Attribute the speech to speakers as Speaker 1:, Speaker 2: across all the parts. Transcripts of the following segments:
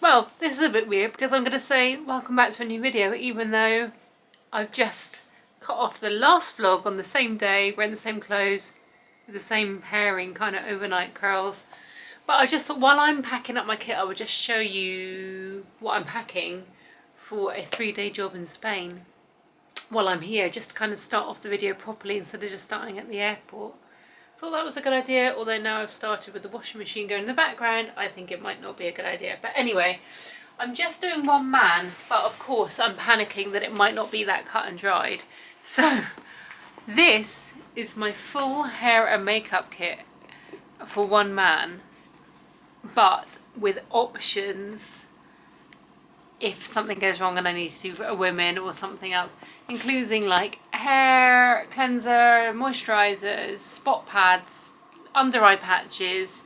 Speaker 1: Well, this is a bit weird because I'm going to say welcome back to a new video, even though I've just cut off the last vlog on the same day, wearing the same clothes, with the same hairing, kind of overnight curls. But I just thought while I'm packing up my kit, I would just show you what I'm packing for a 3-day job in Spain while I'm here, just to kind of start off the video properly instead of just starting at the airport. Thought that was a good idea, although now I've started with the washing machine going in the background, I think it might not be a good idea. But anyway, I'm just doing one man, but of course I'm panicking that it might not be that cut and dried. So this is my full hair and makeup kit for one man, but with options if something goes wrong and I need to do a woman or something else, including like hair cleanser, moisturizers, spot pads, under eye patches,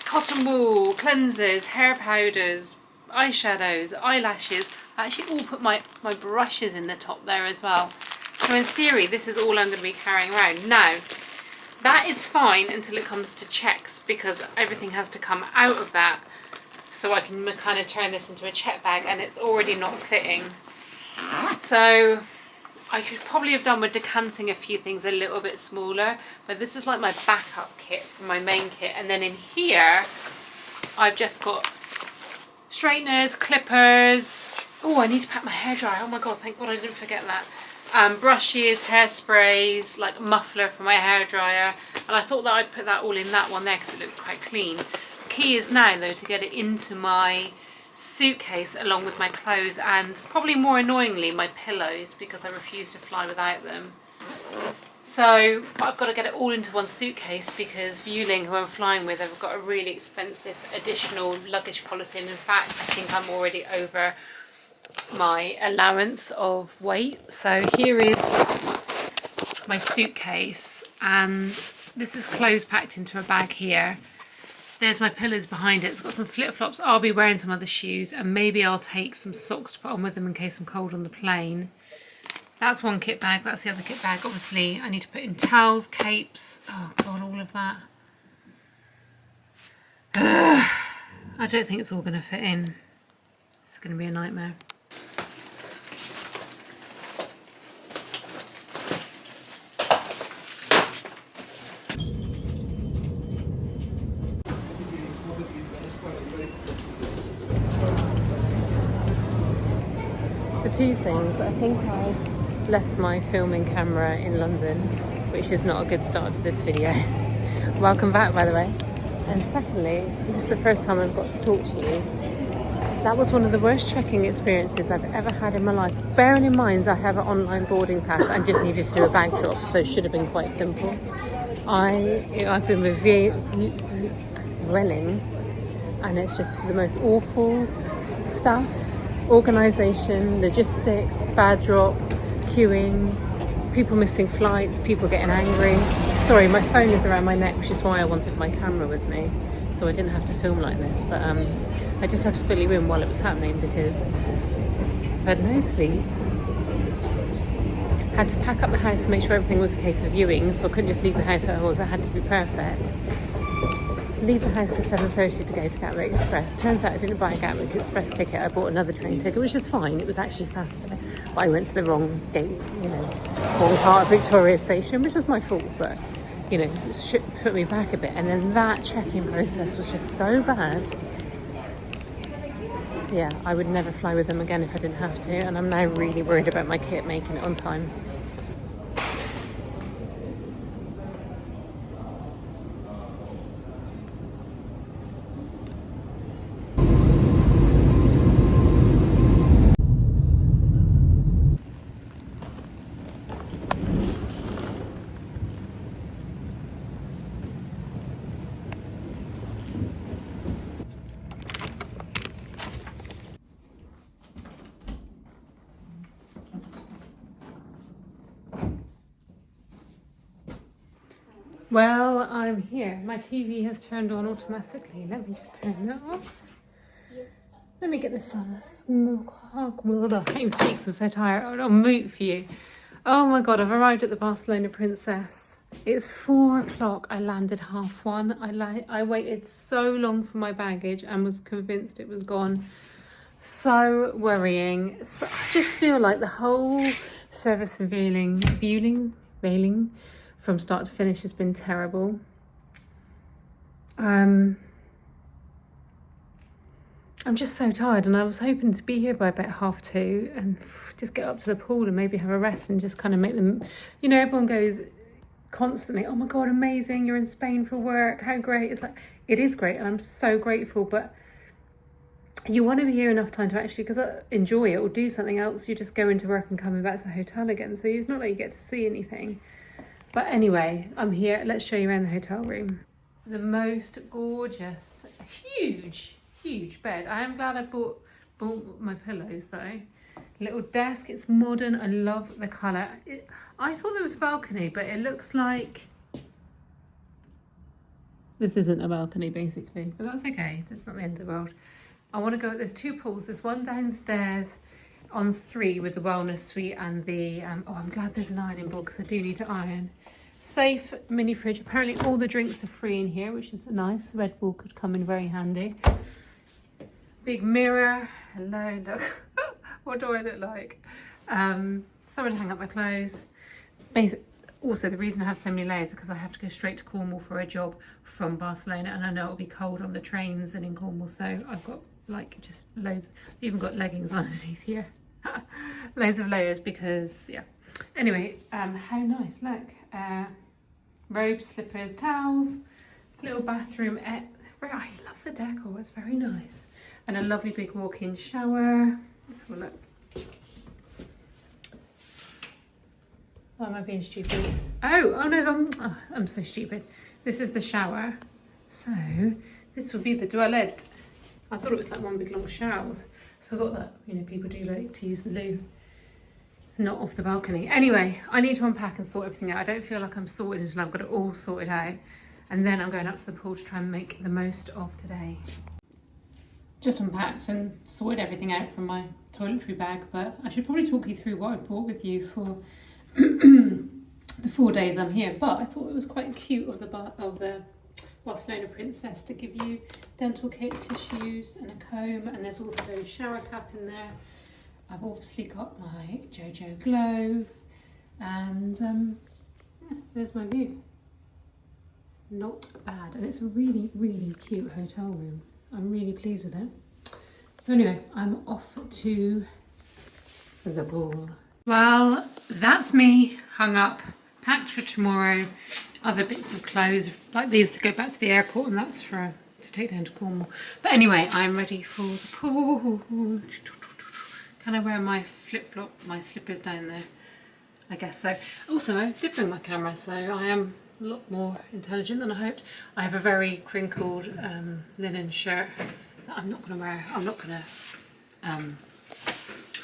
Speaker 1: cotton wool, cleansers, hair powders, eyeshadows, eyelashes. I actually all put my brushes in the top there as well. So in theory, this is all I'm going to be carrying around. Now, that is fine until it comes to checks, because everything has to come out of that. So I can kind of turn this into a check bag, and it's already not fitting. So I could probably have done with decanting a few things a little bit smaller, but this is like my backup kit for my main kit. And then in here, I've just got straighteners, clippers. Oh, I need to pack my hairdryer. Oh my God, thank God I didn't forget that. Brushes, hairsprays, like muffler for my hairdryer. And I thought that I'd put that all in that one there because it looks quite clean. Key is now though to get it into my suitcase along with my clothes, and probably more annoyingly my pillows, because I refuse to fly without them. So I've got to get it all into one suitcase because Vueling, who I'm flying with, have got a really expensive additional luggage policy, and in fact I think I'm already over my allowance of weight. So here is my suitcase, and this is clothes packed into a bag here. There's my pillows behind it. It's got some flip-flops. I'll be wearing some other shoes, and maybe I'll take some socks to put on with them in case I'm cold on the plane. That's one kit bag. That's the other kit bag. Obviously, I need to put in towels, capes. Oh, God, all of that. I don't think it's all going to fit in. It's going to be a nightmare. So two things. I think I've left my filming camera in London, which is not a good start to this video. Welcome back, by the way. And secondly, this is the first time I've got to talk to you. That was one of the worst trekking experiences I've ever had in my life. Bearing in mind I have an online boarding pass and just needed to do a bag drop, so it should have been quite simple. I've been with Vueling, and it's just the most awful stuff. Organisation, logistics, bad drop, queuing, people missing flights, people getting angry. Sorry, my phone is around my neck, which is why I wanted my camera with me, so I didn't have to film like this. But I just had to fill you in while it was happening because I had no sleep. Had to pack up the house to make sure everything was okay for viewing, so I couldn't just leave the house where I was. I had to be perfect. Leave the house for 7:30 to go to Gatwick Express. Turns out I didn't buy a Gatwick Express ticket. I bought another train ticket, which is fine. It was actually faster. But I went to the wrong gate, wrong part of Victoria Station, which was my fault. But, it put me back a bit. And then that check-in process was just so bad. Yeah, I would never fly with them again if I didn't have to. And I'm now really worried about my kit making it on time. Well, I'm here. My TV has turned on automatically. Let me just turn that off. Let me get this on. I can't even speak, so I'm so tired. I'll mute for you. Oh my God, I've arrived at the Barcelona Princess. It's 4 o'clock. I landed 1:30. I waited so long for my baggage and was convinced it was gone. So worrying. So I just feel like the whole service viewing from start to finish has been terrible. I'm just so tired, and I was hoping to be here by about 2:30 and just get up to the pool and maybe have a rest and just kind of make them, you know, everyone goes constantly, oh my God, amazing, you're in Spain for work, how great. It's like, it is great and I'm so grateful, but you want to be here enough time to actually, because I enjoy it or do something else. You just go into work and coming back to the hotel again, so it's not like you get to see anything. But anyway, I'm here. Let's show you around the hotel room. The most gorgeous, huge bed. I am glad I bought my pillows though. Little desk, it's modern. I love the colour. I thought there was a balcony, but it looks like this isn't a balcony basically, but that's okay. That's not the end of the world. I want to go, there's 2 pools. There's one downstairs on 3 with the wellness suite and the, oh, I'm glad there's an ironing board because I do need to iron. Safe mini fridge. Apparently all the drinks are free in here, which is nice. Red Bull could come in very handy. Big mirror. Hello, look. What do I look like? Somewhere to hang up my clothes. Also, the reason I have so many layers is because I have to go straight to Cornwall for a job from Barcelona, and I know it'll be cold on the trains and in Cornwall, so I've got like just loads. I've even got leggings underneath here. Loads of layers because, yeah. Anyway, how nice, look. Robes, slippers, towels, little bathroom. I love the decor, it's very nice. And a lovely big walk-in shower. Let's have a look. Why am I being stupid? Oh no, I'm so stupid. This is the shower. So this would be the toilette. I thought it was like one big long shower. I forgot that, you know, people do like to use the loo, not off the balcony. Anyway, I need to unpack and sort everything out. I don't feel like I'm sorted until I've got it all sorted out. And then I'm going up to the pool to try and make the most of today. Just unpacked and sorted everything out from my toiletry bag, but I should probably talk you through what I brought with you for the 4 days I'm here. But I thought it was quite cute of the Barcelona princess to give you dental kit, tissues and a comb, and there's also a shower cap in there. I've obviously got my JoJo Glow, and yeah, there's my view. Not bad, and it's a really cute hotel room. I'm really pleased with it. So anyway, I'm off to the pool. Well, that's me hung up, packed for tomorrow. Other bits of clothes like these to go back to the airport, and that's to take down to Cornwall. But anyway, I'm ready for the pool. Can I wear my flip-flop, my slippers down there? I guess so. Also, I did bring my camera, so I am a lot more intelligent than I hoped. I have a very crinkled linen shirt that I'm not going to wear. I'm not going to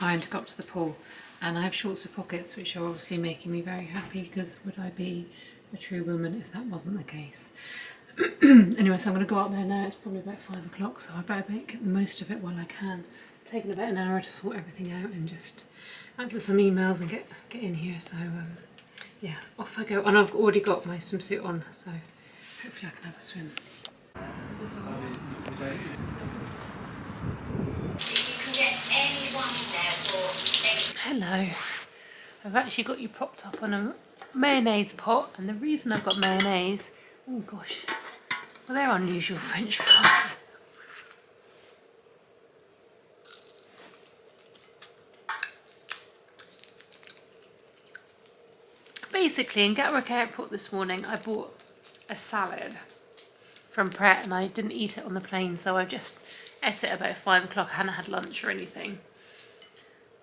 Speaker 1: iron to go up to the pool. And I have shorts with pockets, which are obviously making me very happy, because would I be a true woman if that wasn't the case? Anyway, so I'm going to go up there now. It's probably about 5 o'clock, so I better make the most of it while I can. It's taken about an hour to sort everything out and just answer some emails and get in here. So yeah, off I go. And I've already got my swimsuit on, so hopefully I can have a swim. Hello. I've actually got you propped up on a mayonnaise pot, and the reason I've got mayonnaise, oh gosh, well, they're unusual French fries. Basically, in Gatwick Airport this morning, I bought a salad from Pret, and I didn't eat it on the plane, so I just ate it about 5 o'clock. I hadn't had lunch or anything.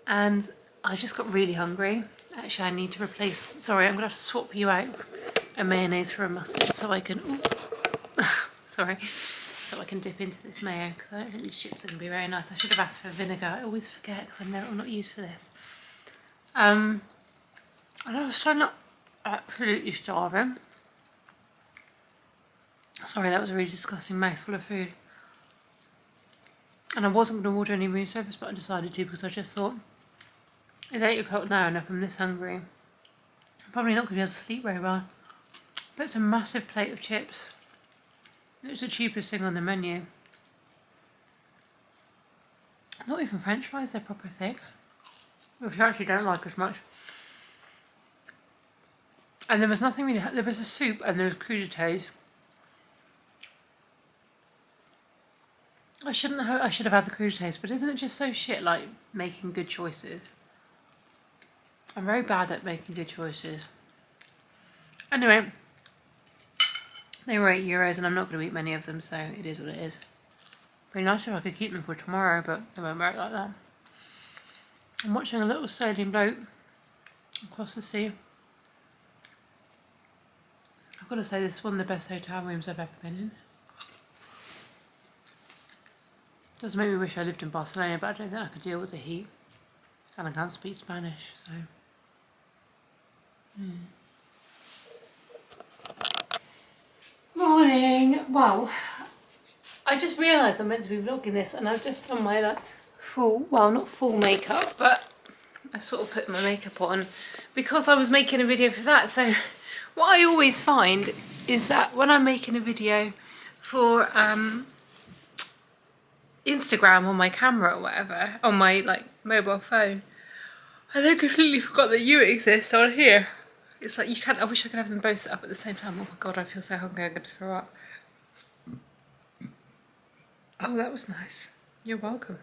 Speaker 1: And I just got really hungry. Actually, I need to replace, sorry, I'm going to have to swap you out a mayonnaise for a mustard so I can, sorry, so I can dip into this mayo, because I don't think these chips are going to be very nice. I should have asked for vinegar. I always forget because I'm not used to this. And I was so absolutely starving. Sorry, that was a really disgusting mouthful of food. And I wasn't going to order any room service, but I decided to because I just thought, it's 8 o'clock now and if I'm this hungry, I'm probably not going to be able to sleep very well. But it's a massive plate of chips. It was the cheapest thing on the menu. Not even French fries, they're proper thick. Which I actually don't like as much. And there was nothing really, there was a soup and there was crudités. I should have had the crudités, but isn't it just so shit, like, making good choices? I'm very bad at making good choices. Anyway, they were €8 and I'm not going to eat many of them, so it is what it is. It'd be nice if I could keep them for tomorrow, but they won't work like that. I'm watching a little sailing boat across the sea. I've got to say, this is one of the best hotel rooms I've ever been in. Does make me wish I lived in Barcelona, but I don't think I could deal with the heat. And I can't speak Spanish, so... Morning! Well, I just realised I'm meant to be vlogging this and I've just done my like full, well not full makeup, but I sort of put my makeup on because I was making a video for that. So what I always find is that when I'm making a video for Instagram on my camera or whatever, on my like mobile phone, I then completely forgot that you exist on here. It's like you can't, I wish I could have them both set up at the same time. Oh my god, I feel so hungry, I'm gonna throw up. Oh, that was nice. You're welcome.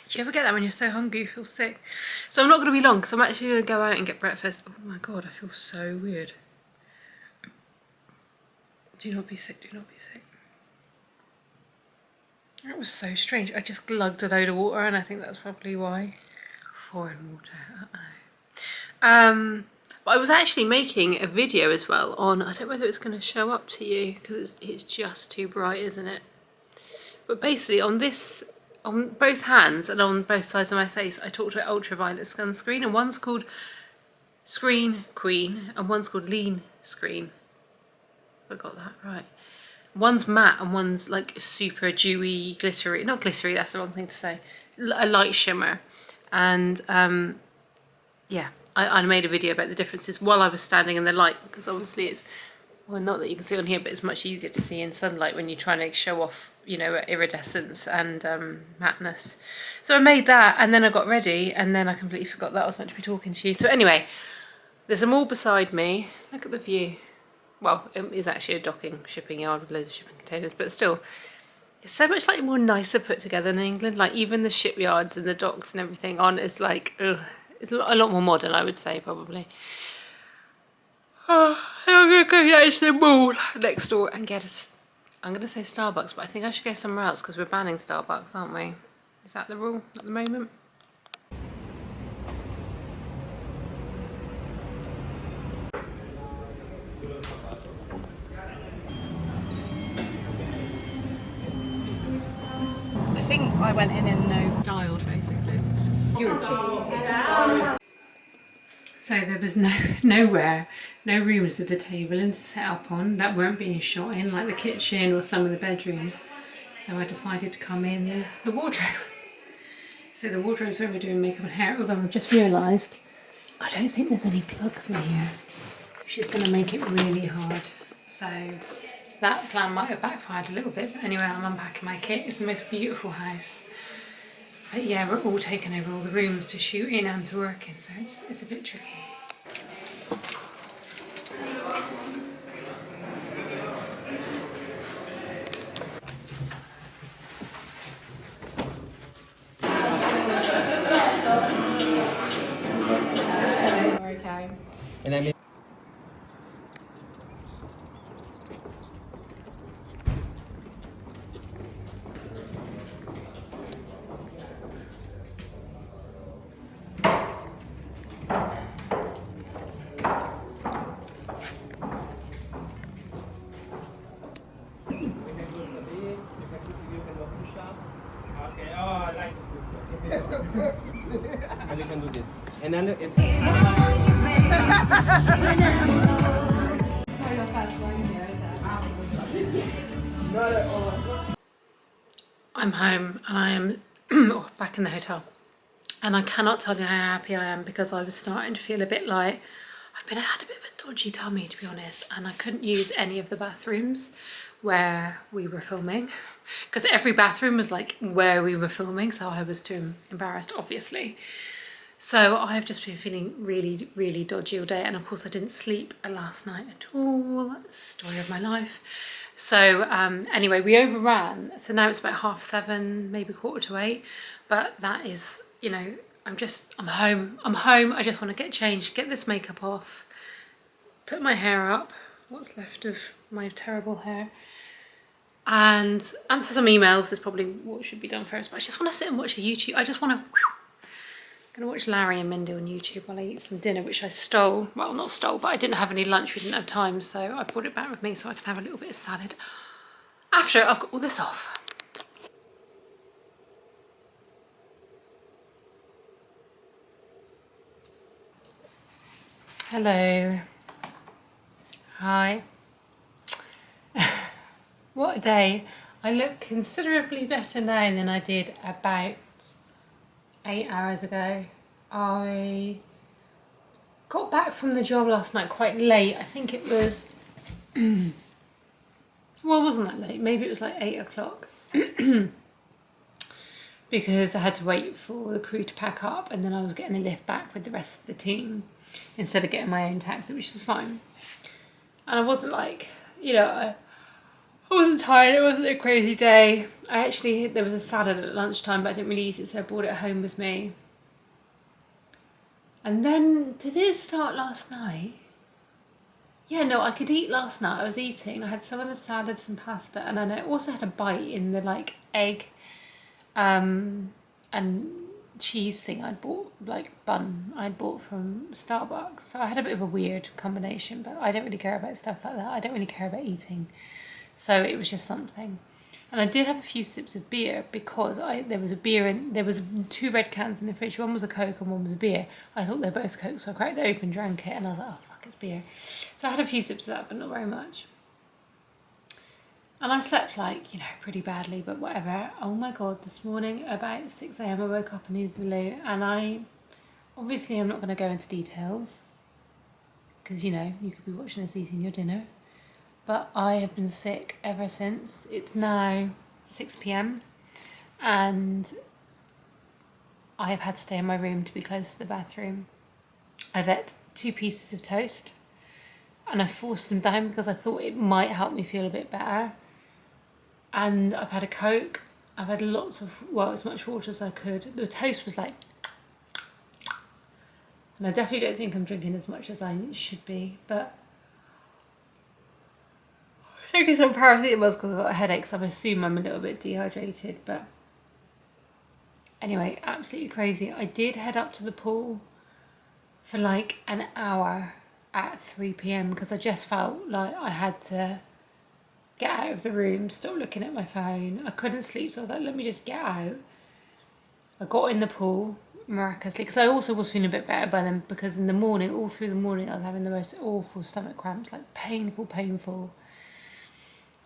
Speaker 1: Do you ever get that when you're so hungry you feel sick? So I'm not gonna be long because I'm actually gonna go out and get breakfast. Oh my god, I feel so weird. Do not be sick, do not be sick. That was so strange. I just glugged a load of water and I think that's probably why. Foreign water, But I was actually making a video as well on, I don't know whether it's going to show up to you because it's just too bright, isn't it? But basically on this, on both hands and on both sides of my face, I talked about ultraviolet sunscreen, and one's called Screen Queen and one's called Lean Screen. I got that right. One's matte and one's like super dewy, glittery, not glittery, that's the wrong thing to say, a light shimmer. And yeah, I made a video about the differences while I was standing in the light, because obviously it's, well, not that you can see on here, but it's much easier to see in sunlight when you're trying to show off, you know, iridescence and matteness. So I made that and then I got ready and then I completely forgot that I was meant to be talking to you. So anyway, there's a mall beside me. Look at the view. Well, it is actually a docking shipping yard with loads of shipping containers, but still, it's so much like more nicer put together in England. Like even the shipyards and the docks and everything on, it's like, ugh, it's a lot more modern, I would say, probably. Oh, I'm gonna go down to the mall next door and get a, I'm gonna say Starbucks, but I think I should go somewhere else because we're banning Starbucks, aren't we? Is that the rule at the moment?
Speaker 2: I think I went in no dialed basically.
Speaker 1: So there was no rooms with a table in to set up on that weren't being shot in, like the kitchen or some of the bedrooms. So I decided to come in the wardrobe. So the wardrobe's where we're doing makeup and hair, although I've just realised I don't think there's any plugs in here, which is going to make it really hard. So that plan might have backfired a little bit, but anyway, I'm unpacking my kit. It's the most beautiful house. But yeah, we're all taking over all the rooms to shoot in and to work in, so it's a bit tricky.
Speaker 2: Okay.
Speaker 3: And I mean,
Speaker 4: Okay, oh, I like
Speaker 3: and you can do this. And then it,
Speaker 1: I'm home and I am back in the hotel. And I cannot tell you how happy I am because I was starting to feel a bit like I had a bit of a dodgy tummy, to be honest, and I couldn't use any of the bathrooms where we were filming because every bathroom was like where we were filming, so I was too embarrassed, obviously. So I've just been feeling really, really dodgy all day, and of course I didn't sleep last night at all. Story of my life. So anyway, we overran, so now it's about 7:30, maybe 7:45, but that is, you know, I'm home, I just want to get changed, get this makeup off, put my hair up, what's left of my terrible hair, and answer some emails is probably what should be done first, but I just want to sit and watch a YouTube. I just want to, I'm gonna watch Larry and Mindy on YouTube while I eat some dinner, which I stole, well not stole, but I didn't have any lunch, we didn't have time, so I brought it back with me so I can have a little bit of salad after I've got all this off. Hello. Hi. What a day. I look considerably better now than I did about 8 hours ago. I got back from the job last night quite late. I think it was, well, it wasn't that late. Maybe it was like 8 o'clock. Because I had to wait for the crew to pack up, and then I was getting a lift back with the rest of the team instead of getting my own taxi, which was fine. And I wasn't like, you know, I wasn't tired, it wasn't a crazy day. There was a salad at lunchtime, but I didn't really eat it, so I brought it home with me. And then, did it start last night? Yeah, no, I could eat last night. I was eating, I had some of the salad, some pasta, and then I also had a bite in the like egg and cheese thing I'd bought, like bun I'd bought from Starbucks. So I had a bit of a weird combination, but I don't really care about stuff like that. I don't really care about eating. So it was just something. And I did have a few sips of beer because there was 2 red cans in the fridge. One was a Coke and one was a beer. I thought they were both Coke, so I cracked it open, drank it, and I was like, oh fuck, it's beer. So I had a few sips of that, but not very much. And I slept like, you know, pretty badly, but whatever. Oh my God, this morning about 6 AM I woke up and needed the loo, and obviously I'm not going to go into details because, you know, you could be watching us eating your dinner, but I have been sick ever since. It's now 6 PM and I have had to stay in my room to be close to the bathroom. I've ate 2 pieces of toast and I forced them down because I thought it might help me feel a bit better. And I've had a Coke, I've had lots of, well, as much water as I could. The toast was like, and I definitely don't think I'm drinking as much as I should be, but I think it's some paracetamol because I've got a headache, so I assume I'm a little bit dehydrated, but anyway, absolutely crazy. I did head up to the pool for like an hour at 3 PM because I just felt like I had to get out of the room, stop looking at my phone. I couldn't sleep, so I was like, let me just get out. I got in the pool miraculously because I also was feeling a bit better by then, because in the morning, all through the morning, I was having the most awful stomach cramps, like painful.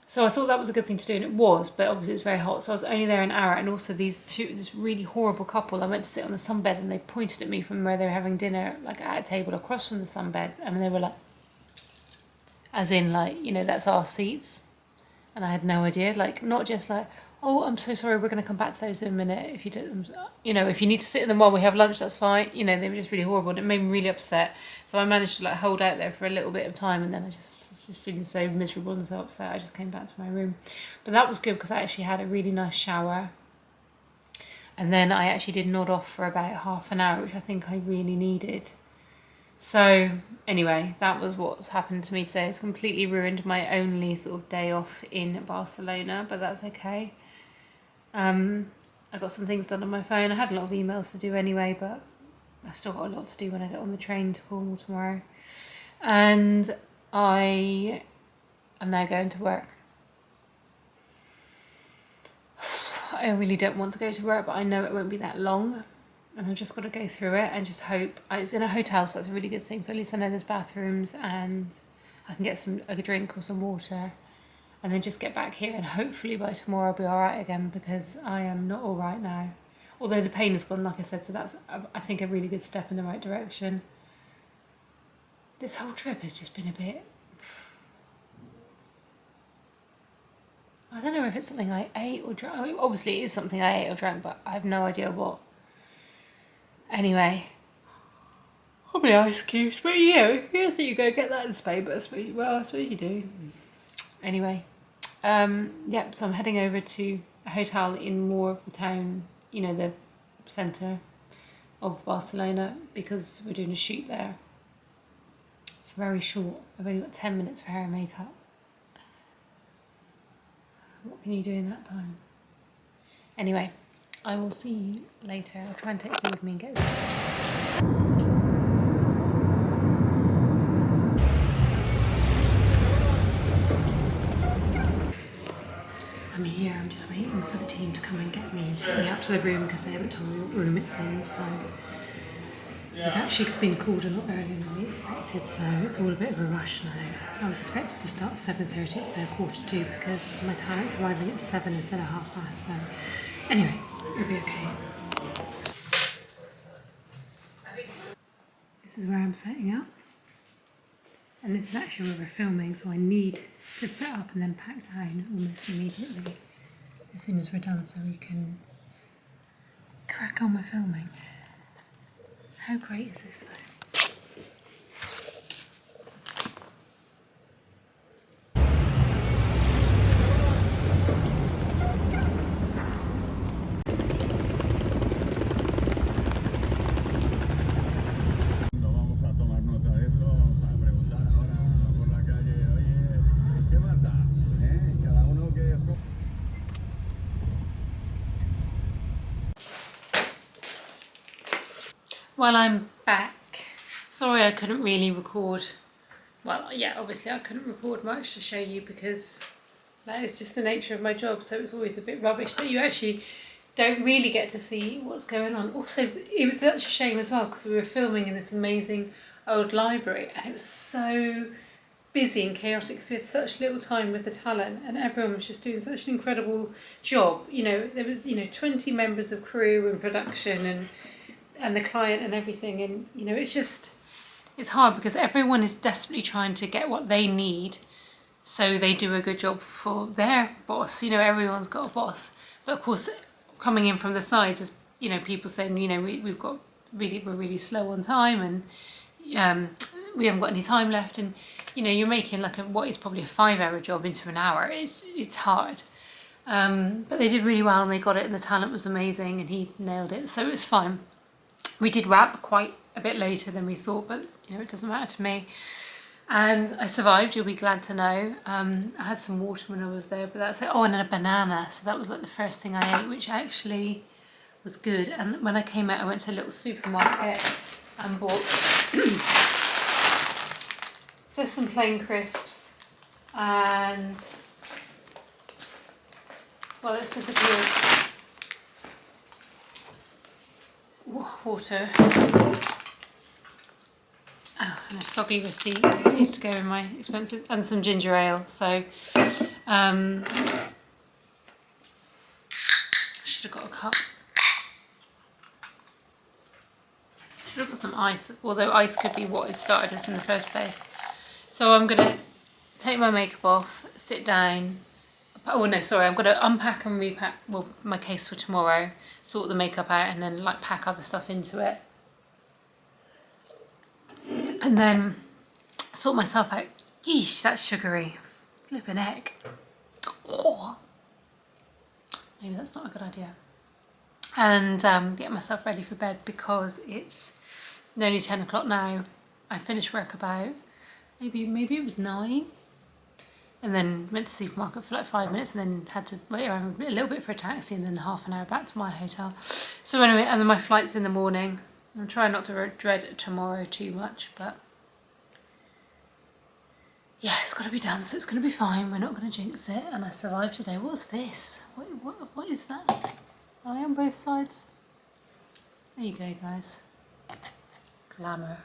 Speaker 1: So I thought that was a good thing to do, and it was, but obviously it was very hot, so I was only there an hour. And also this really horrible couple, I went to sit on the sunbed and they pointed at me from where they were having dinner, like at a table across from the sunbed, and they were like, as in like, you know, that's our seats. And I had no idea, like, not just like, oh, I'm so sorry, we're going to come back to those in a minute. If you don't, you know, if you need to sit in them while we have lunch, that's fine. You know, they were just really horrible, and it made me really upset. So I managed to like hold out there for a little bit of time, and then I was just feeling so miserable and so upset. I just came back to my room. But that was good because I actually had a really nice shower. And then I actually did nod off for about half an hour, which I think I really needed. So anyway, that was what's happened to me today. It's completely ruined my only sort of day off in Barcelona, but that's okay. I got some things done on my phone. I had a lot of emails to do anyway, but I still got a lot to do when I get on the train to Cornwall tomorrow. And I am now going to work. I really don't want to go to work, but I know it won't be that long. And I've just got to go through it and just hope. It's in a hotel, so that's a really good thing. So at least I know there's bathrooms and I can get a drink or some water and then just get back here. And hopefully by tomorrow I'll be all right again, because I am not all right now. Although the pain has gone, like I said, so that's, I think, a really good step in the right direction. this whole trip has just been a bit... I don't know if it's something I ate or drank. I mean, obviously it is something I ate or drank, but I have no idea what. Anyway. Probably ice cubes, but yeah, you think you go get that in Spain, but I suppose you do. Anyway, yeah, so I'm heading over to a hotel in more of the town, you know, the centre of Barcelona, because we're doing a shoot there. It's very short. I've only got 10 minutes for hair and makeup. What can you do in that time? Anyway, I will see you later. I'll try and take you with me and get ready. I'm here, I'm just waiting for the team to come and get me and take me up to the room because they haven't told me what room it's in, so we've actually been called a lot earlier than we expected, so it's all a bit of a rush now. I was expected to start at 7:30, it's now 2:45 because my talent's arriving at 7 instead of 5:30, so anyway, it'll be okay. This is where I'm setting up, and this is actually where we're filming, so I need to set up and then pack down almost immediately as soon as we're done, so we can crack on with filming. How great is this though? Well, I'm back. Sorry I couldn't really record. Well, yeah, obviously I couldn't record much to show you because that is just the nature of my job, so it's always a bit rubbish that you actually don't really get to see what's going on. Also, it was such a shame as well because we were filming in this amazing old library and it was so busy and chaotic because we had such little time with the talent and everyone was just doing such an incredible job. You know, there was, 20 members of crew and production and the client and everything, and it's hard because everyone is desperately trying to get what they need so they do a good job for their boss. Everyone's got a boss, but of course coming in from the sides is people saying we're really slow on time and we haven't got any time left, and you're making like what is probably a 5-hour job into an hour. It's hard, but they did really well and they got it, and the talent was amazing and he nailed it, so it's fine. We did wrap quite a bit later than we thought, but it doesn't matter to me. And I survived, you'll be glad to know. I had some water when I was there, but that's it. Oh, and then a banana. So that was like the first thing I ate, which actually was good. And when I came out, I went to a little supermarket and bought just some plain crisps. And, well, let's disappear. Water. Oh, and a soggy receipt needs to go in my expenses, and some ginger ale. So I should have got a cup. Should have got some ice, although ice could be what has started us in the first place. So I'm gonna take my makeup off, sit down. Oh no, sorry, I'm gonna unpack and repack my case for tomorrow, sort the makeup out, and then like pack other stuff into it. And then sort myself out. Yeesh, that's sugary. Flippin' heck. Oh. Maybe that's not a good idea. And get myself ready for bed because it's nearly 10 o'clock now. I finished work about, maybe it was 9. And then went to the supermarket for like 5 minutes and then had to wait around a little bit for a taxi and then half an hour back to my hotel. So anyway, and then my flight's in the morning. I'm trying not to dread tomorrow too much, but yeah, it's got to be done, so it's going to be fine. We're not going to jinx it, and I survived today. What's this? What is that? Are they on both sides? There you go, guys. Glamour.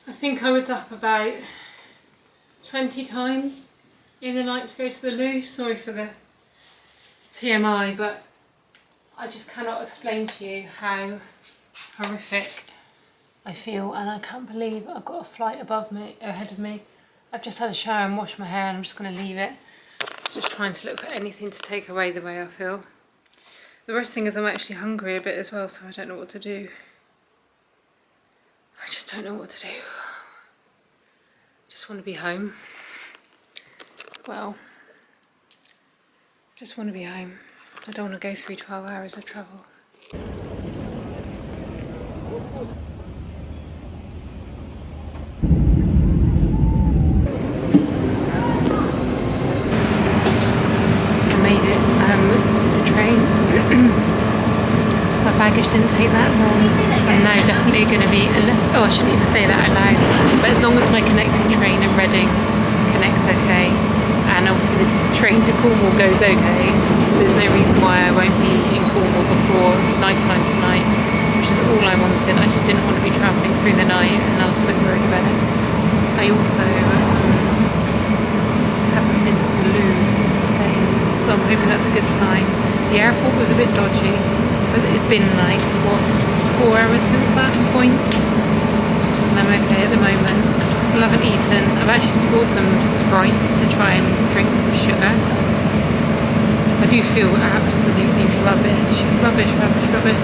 Speaker 1: I think I was up about 20 times in the night to go to the loo. Sorry for the TMI, but I just cannot explain to you how horrific I feel, and I can't believe I've got a flight above me, ahead of me. I've just had a shower and washed my hair and I'm just going to leave it. Just trying to look for anything to take away the way I feel. The worst thing is I'm actually hungry a bit as well, so I don't know what to do. I just don't know what to do. Just want to be home. Well, just want to be home. I don't want to go through 12 hours of travel. To the train. My baggage didn't take that long. I'm now definitely going to be, unless, oh I shouldn't even say that out loud, but as long as my connecting train at Reading connects okay, and obviously the train to Cornwall goes okay, there's no reason why I won't be in Cornwall before night time tonight, which is all I wanted. I just didn't want to be travelling through the night and I was so worried about it. I also haven't been to the Louvre since Spain, so I'm hoping that's a good sign. The airport was a bit dodgy, but it's been like, what, 4 hours since that point? And I'm okay at the moment. Still haven't eaten. I've actually just bought some Sprite to try and drink some sugar. I do feel absolutely rubbish. Rubbish, rubbish, rubbish.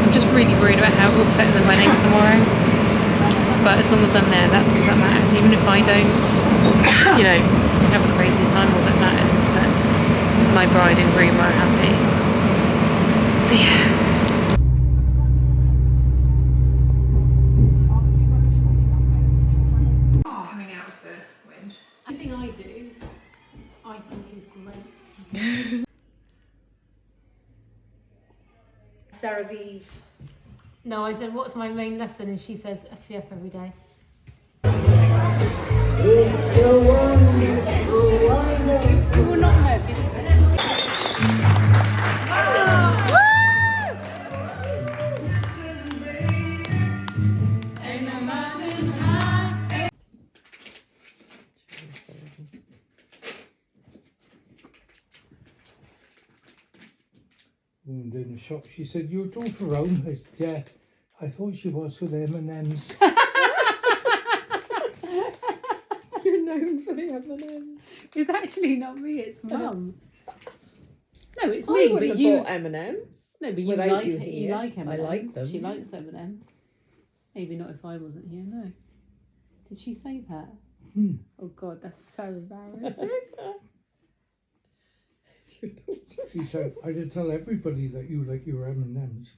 Speaker 1: I'm just really worried about how it will fit in the wedding tomorrow. But as long as I'm there, that's all that matters. Even if I don't, you know, have a crazy time, all that matters is that my bride and groom are happy. So yeah. Coming out of the wind. Anything I do, I think is great.
Speaker 2: CeraVe.
Speaker 1: No, I said, what's my main lesson? And she says, SPF every day. We will not know if it's finished.
Speaker 5: And in the shop, she said, "Your daughter home?" I said, "Yeah." I thought she was with M&M's.
Speaker 2: You're known for the M&M's.
Speaker 1: It's actually not me, it's Mum. No, it's
Speaker 2: I
Speaker 1: me,
Speaker 2: wouldn't
Speaker 1: but
Speaker 2: have
Speaker 1: you.
Speaker 2: bought M&M's.
Speaker 1: No, but you
Speaker 2: without
Speaker 1: like
Speaker 2: you
Speaker 1: it. You
Speaker 2: here.
Speaker 1: like M&M's.
Speaker 2: I like them.
Speaker 1: She likes M&M's. Maybe not if I wasn't here. No. Did she say that? Oh God, that's so embarrassing.
Speaker 5: She said, "I did tell everybody that you like your M&M's."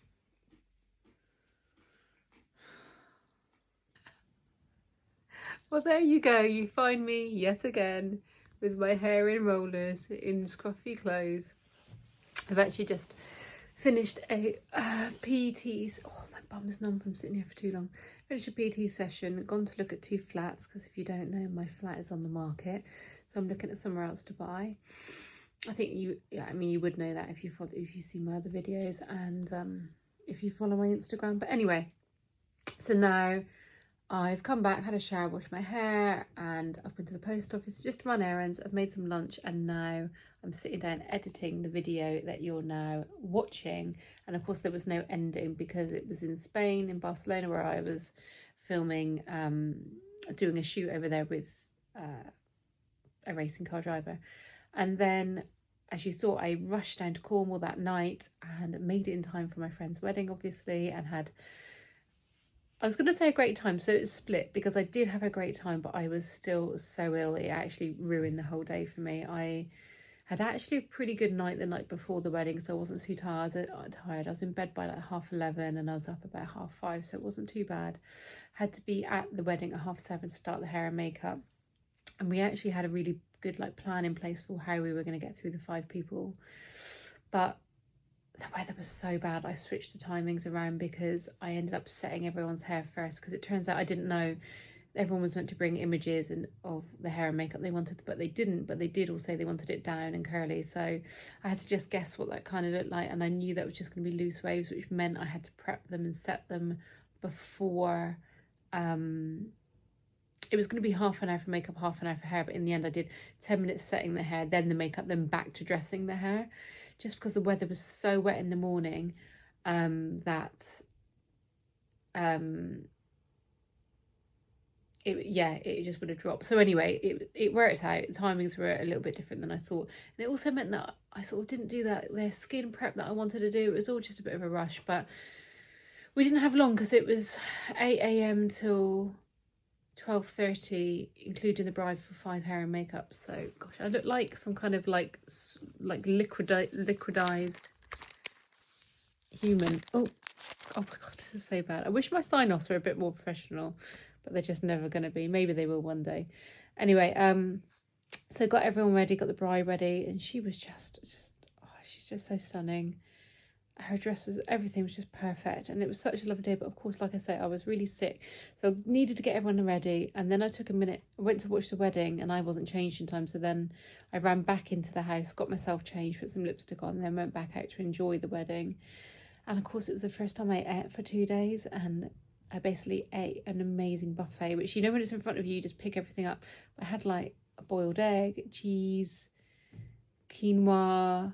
Speaker 1: Well, there you go. You find me yet again with my hair in rollers in scruffy clothes. I've actually just finished a PT. Oh, my bum's numb from sitting here for too long. Finished a PT session. Gone to look at 2 flats because if you don't know, my flat is on the market, so I'm looking at somewhere else to buy. I think you would know that if you see my other videos and if you follow my Instagram. But anyway, so now I've come back, had a shower, washed my hair, and I've been to the post office to just run errands. I've made some lunch, and now I'm sitting down editing the video that you're now watching. And of course there was no ending because it was in Spain, in Barcelona, where I was filming, doing a shoot over there with a racing car driver. And then, as you saw, I rushed down to Cornwall that night and made it in time for my friend's wedding, obviously, and had, I was going to say a great time, so it's split, because I did have a great time, but I was still so ill. It actually ruined the whole day for me. I had actually a pretty good night the night before the wedding, so I wasn't too tired. I was in bed by like 11:30 and I was up about 5:30, so it wasn't too bad. Had to be at the wedding at 7:30 to start the hair and makeup. And we actually had a really good plan in place for how we were going to get through the 5 people. But the weather was so bad, I switched the timings around because I ended up setting everyone's hair first, because it turns out I didn't know everyone was meant to bring images of the hair and makeup they wanted, but they didn't. But they did all say they wanted it down and curly, so I had to just guess what that kind of looked like, and I knew that was just going to be loose waves, which meant I had to prep them and set them before it was going to be half an hour for makeup, half an hour for hair, but in the end I did 10 minutes setting the hair, then the makeup, then back to dressing the hair, just because the weather was so wet in the morning that it just would have dropped. So anyway, it worked out. Timings were a little bit different than I thought, and it also meant that I sort of didn't do their skin prep that I wanted to do. It was all just a bit of a rush, but we didn't have long because it was 8 a.m. till 12:30, including the bride for 5 hair and makeup. So gosh, I look like some kind of like liquidized human. Oh my god, this is so bad. I wish my sign-offs were a bit more professional, but they're just never going to be. Maybe they will one day. Anyway, so got everyone ready, got the bride ready, and she was just she's just so stunning. Her dresses, everything was just perfect, and it was such a lovely day. But of course, like I say, I was really sick, so I needed to get everyone ready. And then I took a minute, I went to watch the wedding, and I wasn't changed in time, so then I ran back into the house, got myself changed, put some lipstick on, and then went back out to enjoy the wedding. And of course, it was the first time I ate for 2 days, and I basically ate an amazing buffet, which, you know, when it's in front of you, you just pick everything up. I had like a boiled egg, cheese, quinoa.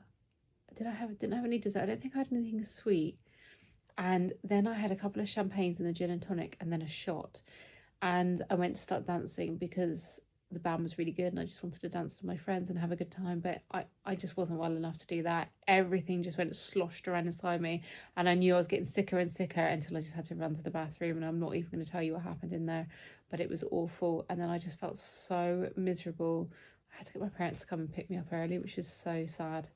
Speaker 1: Didn't have any dessert. I don't think I had anything sweet. And then I had a couple of champagnes and a gin and tonic, and then a shot. And I went to start dancing because the band was really good, and I just wanted to dance with my friends and have a good time. But I just wasn't well enough to do that. Everything just went sloshed around inside me, and I knew I was getting sicker and sicker until I just had to run to the bathroom. And I'm not even going to tell you what happened in there, but it was awful. And then I just felt so miserable. I had to get my parents to come and pick me up early, which was so sad.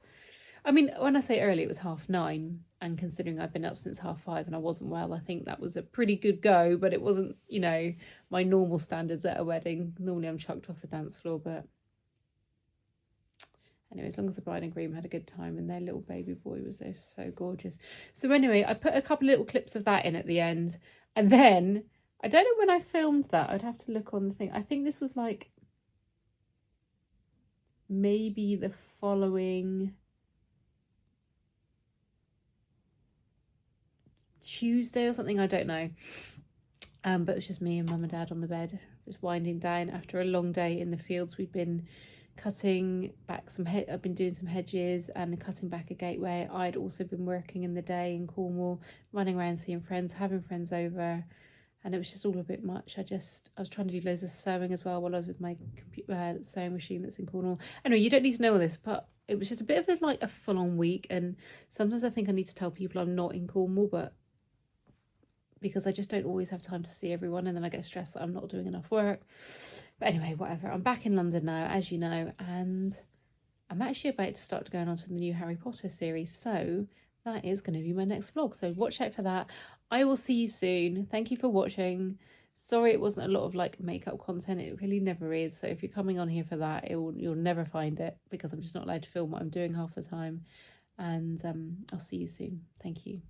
Speaker 1: I mean, when I say early, it was 9:30, and considering I've been up since 5:30 and I wasn't well, I think that was a pretty good go, but it wasn't, you know, my normal standards at a wedding. Normally I'm chucked off the dance floor, but anyway, as long as the bride and groom had a good time and their little baby boy was there, so gorgeous. So anyway, I put a couple of little clips of that in at the end, and then, I don't know when I filmed that, I'd have to look on the thing. I think this was like maybe the following Tuesday or something, I don't know. But it was just me and mum and dad on the bed, just winding down after a long day in the fields. We'd been cutting back I've been doing some hedges and cutting back a gateway. I'd also been working in the day in Cornwall, running around seeing friends, having friends over, and it was just all a bit much. I was trying to do loads of sewing as well while I was with my sewing machine that's in Cornwall. Anyway, you don't need to know all this, but it was just a bit of a full-on week. And sometimes I think I need to tell people I'm not in Cornwall, but because I just don't always have time to see everyone, and then I get stressed that I'm not doing enough work. But anyway, whatever. I'm back in London now, as you know, and I'm actually about to start going on to the new Harry Potter series, so that is going to be my next vlog, so watch out for that. I will see you soon. Thank you for watching. Sorry it wasn't a lot of makeup content, it really never is, so if you're coming on here for that, you'll never find it, because I'm just not allowed to film what I'm doing half the time. And I'll see you soon. Thank you.